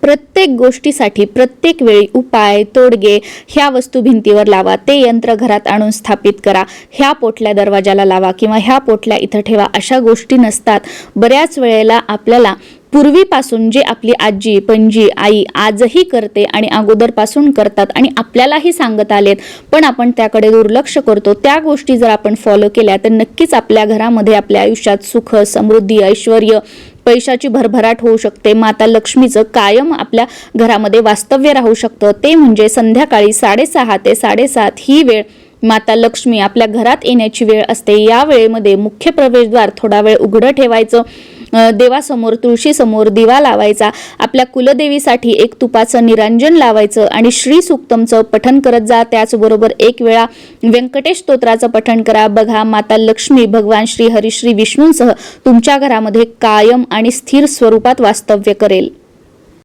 प्रत्येक गोष्टीसाठी प्रत्येक वेळी उपाय तोडगे ह्या वस्तू भिंतीवर लावा, ते यंत्र घरात आणून स्थापित करा, ह्या पोटल्या दरवाजाला लावा किंवा ह्या पोटल्या इथं ठेवा, अशा गोष्टी नसतात. बऱ्याच वेळेला आपल्याला पूर्वीपासून जे आपली आजी पणजी आई आजही करते आणि अगोदरपासून करतात आणि आपल्यालाही सांगत आलेत, पण आपण त्याकडे दुर्लक्ष करतो. त्या गोष्टी जर आपण फॉलो केल्या तर नक्कीच आपल्या घरामध्ये आपल्या आयुष्यात सुख समृद्धी ऐश्वर पैशाची भरभराट होऊ शकते. माता लक्ष्मीचं कायम आपल्या घरामध्ये वास्तव्य राहू शकतं. ते म्हणजे संध्याकाळी 6:30 ते 7:30 ही वेळ माता लक्ष्मी आपल्या घरात येण्याची वेळ असते. या वेळेमध्ये मुख्य प्रवेशद्वार थोडा वेळ उघडं ठेवायचं, देवासमोर तुळशीसमोर दिवा लावायचा, आपल्या कुलदेवीसाठी एक तुपाचं निरांजन लावायचं आणि श्री सूक्तमचं पठण करत जा. त्याचबरोबर एक वेळा व्यंकटेश स्तोत्राचं पठण करा. बघा, माता लक्ष्मी भगवान श्री हरी श्री विष्णूंसह तुमच्या घरामध्ये कायम आणि स्थिर स्वरूपात वास्तव्य करेल.